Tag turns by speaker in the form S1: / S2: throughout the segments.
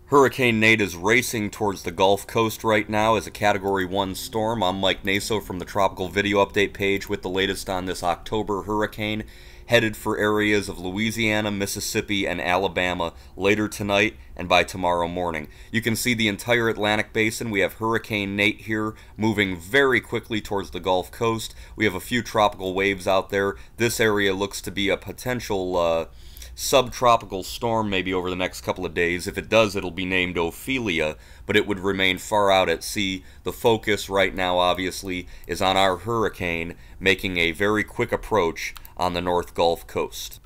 S1: Hurricane Nate is racing towards the Gulf Coast right now as a Category 1 storm. I'm Mike Naso from the Tropical Video Update page with the latest on this October hurricane, headed for areas of Louisiana, Mississippi, and Alabama later tonight and by tomorrow morning. You can see the entire Atlantic Basin. We have Hurricane Nate here moving very quickly towards the Gulf Coast. We have a few tropical waves out there. This area looks to be a potential subtropical storm maybe over the next couple of days. If it does, it'll be named Ophelia, but it would remain far out at sea. The focus right now, obviously, is on our hurricane making a very quick approach on the North Gulf Coast.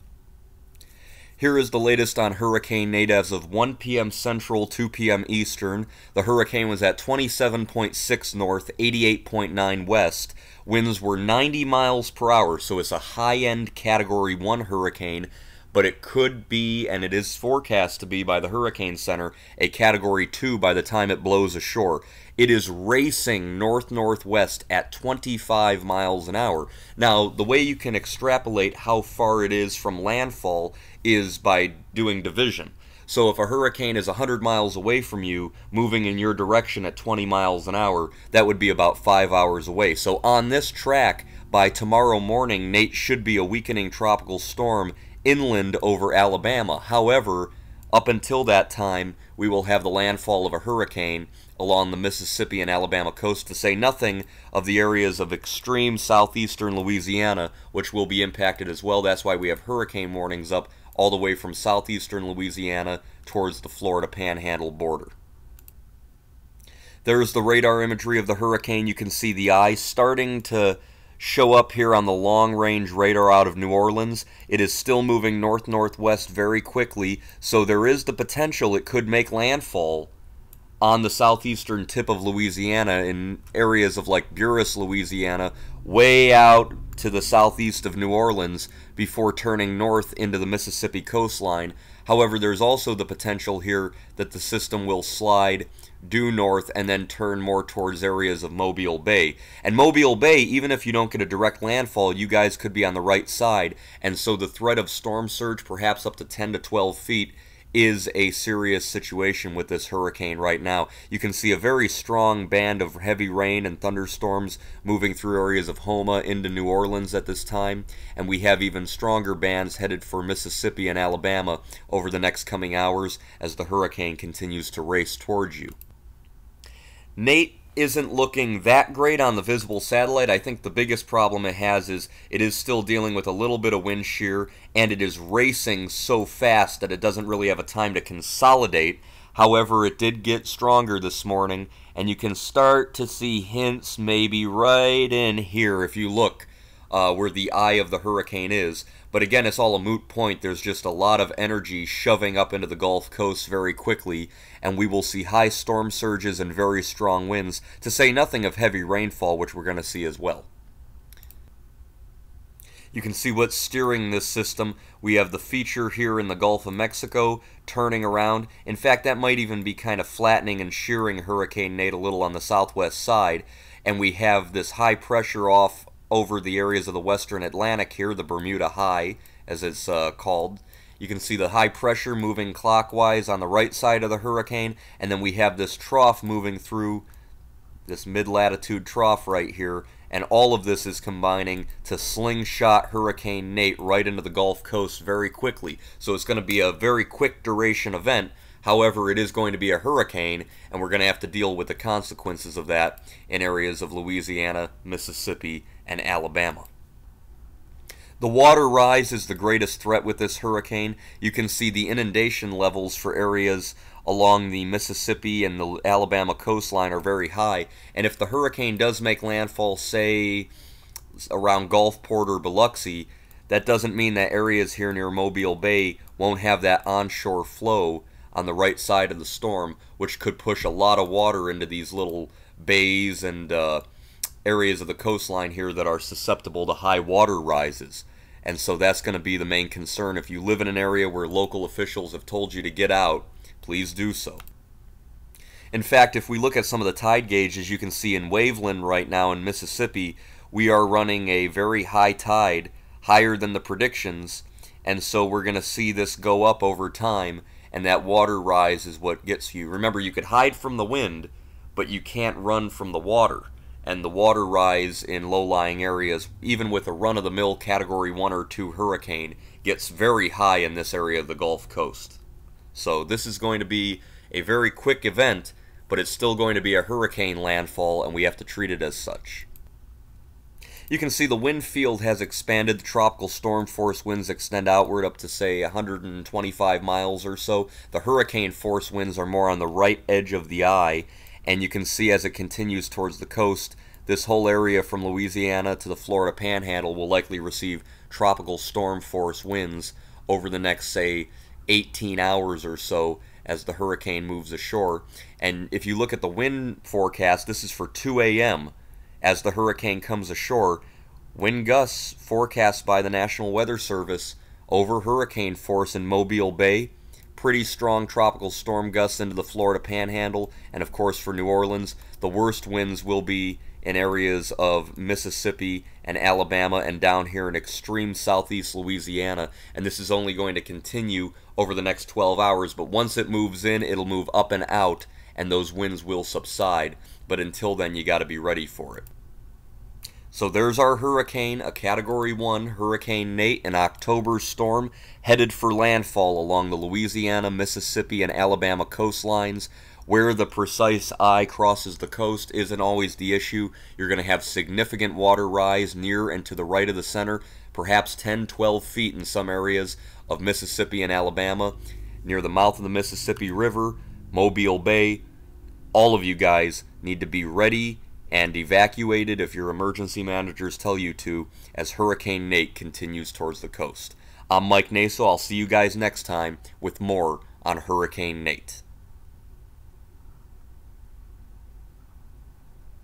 S1: Here is the latest on Hurricane Nate as of 1 p.m. Central, 2 p.m. Eastern. The hurricane was at 27.6 north, 88.9 west. Winds were 90 miles per hour, so it's a high-end Category 1 hurricane, but it could be, and it is forecast to be by the Hurricane Center, a Category 2 by the time it blows ashore. It is racing north-northwest at 25 miles an hour. Now, the way you can extrapolate how far it is from landfall is by doing division. So if a hurricane is 100 miles away from you, moving in your direction at 20 miles an hour, that would be about 5 hours away. So on this track, by tomorrow morning, Nate should be a weakening tropical storm inland over Alabama. However, up until that time, we will have the landfall of a hurricane along the Mississippi and Alabama coast, to say nothing of the areas of extreme southeastern Louisiana, which will be impacted as well. That's why we have hurricane warnings up all the way from southeastern Louisiana towards the Florida Panhandle border. There's the radar imagery of the hurricane. You can see the eye starting to show up here on the long-range radar out of New Orleans. It is still moving north-northwest very quickly, so there is the potential it could make landfall on the southeastern tip of Louisiana in areas of like Buras, Louisiana, way out to the southeast of New Orleans before turning north into the Mississippi coastline. However, there's also the potential here that the system will slide due north and then turn more towards areas of Mobile Bay. And Mobile Bay, even if you don't get a direct landfall, you guys could be on the right side, and so the threat of storm surge, perhaps up to 10 to 12 feet, is a serious situation with this hurricane right now. You can see a very strong band of heavy rain and thunderstorms moving through areas of Houma into New Orleans at this time, and we have even stronger bands headed for Mississippi and Alabama over the next coming hours as the hurricane continues to race towards you. Nate isn't looking that great on the visible satellite. I think the biggest problem it has is it is still dealing with a little bit of wind shear, and it is racing so fast that it doesn't really have a time to consolidate. However, it did get stronger this morning, and you can start to see hints maybe right in here if you look where the eye of the hurricane is. But again, it's all a moot point. There's just a lot of energy shoving up into the Gulf Coast very quickly, and we will see high storm surges and very strong winds, to say nothing of heavy rainfall, which we're going to see as well. You can see what's steering this system. We have the feature here in the Gulf of Mexico turning around. In fact, that might even be kind of flattening and shearing Hurricane Nate a little on the southwest side. And we have this high pressure off over the areas of the western Atlantic here, the Bermuda High, as it's called. You can see the high pressure moving clockwise on the right side of the hurricane, and then we have this trough moving through this mid-latitude trough right here, and all of this is combining to slingshot Hurricane Nate right into the Gulf Coast very quickly. So it's going to be a very quick duration event. However, it is going to be a hurricane, and we're going to have to deal with the consequences of that in areas of Louisiana, Mississippi, and Alabama. The water rise is the greatest threat with this hurricane. You can see the inundation levels for areas along the Mississippi and the Alabama coastline are very high. And if the hurricane does make landfall, say, around Gulfport or Biloxi, that doesn't mean that areas here near Mobile Bay won't have that onshore flow on the right side of the storm, which could push a lot of water into these little bays and areas of the coastline here that are susceptible to high water rises. And so that's going to be the main concern. If you live in an area where local officials have told you to get out, please do so. In fact, if we look at some of the tide gauges, you can see in Waveland right now in Mississippi, we are running a very high tide, higher than the predictions, and so we're going to see this go up over time, and that water rise is what gets you. Remember, you could hide from the wind, but you can't run from the water. And the water rise in low-lying areas, even with a run-of-the-mill Category 1 or 2 hurricane, gets very high in this area of the Gulf Coast. So this is going to be a very quick event, but it's still going to be a hurricane landfall, and we have to treat it as such. You can see the wind field has expanded. The tropical storm force winds extend outward up to, say, 125 miles or so. The hurricane force winds are more on the right edge of the eye, and you can see as it continues towards the coast, this whole area from Louisiana to the Florida Panhandle will likely receive tropical storm force winds over the next, say, 18 hours or so as the hurricane moves ashore. And if you look at the wind forecast, this is for 2 a.m. as the hurricane comes ashore. Wind gusts forecast by the National Weather Service over hurricane force in Mobile Bay. Pretty strong tropical storm gusts into the Florida Panhandle, and of course for New Orleans, the worst winds will be in areas of Mississippi and Alabama and down here in extreme southeast Louisiana, and this is only going to continue over the next 12 hours, but once it moves in, it'll move up and out, and those winds will subside, but until then, you got to be ready for it. So there's our hurricane, a Category 1 Hurricane Nate, an October storm headed for landfall along the Louisiana, Mississippi, and Alabama coastlines. Where the precise eye crosses the coast isn't always the issue. You're going to have significant water rise near and to the right of the center, perhaps 10, 12 feet in some areas of Mississippi and Alabama, near the mouth of the Mississippi River, Mobile Bay. All of you guys need to be ready and evacuated if your emergency managers tell you to, as Hurricane Nate continues towards the coast. I'm Mike Naso. I'll see you guys next time with more on Hurricane Nate.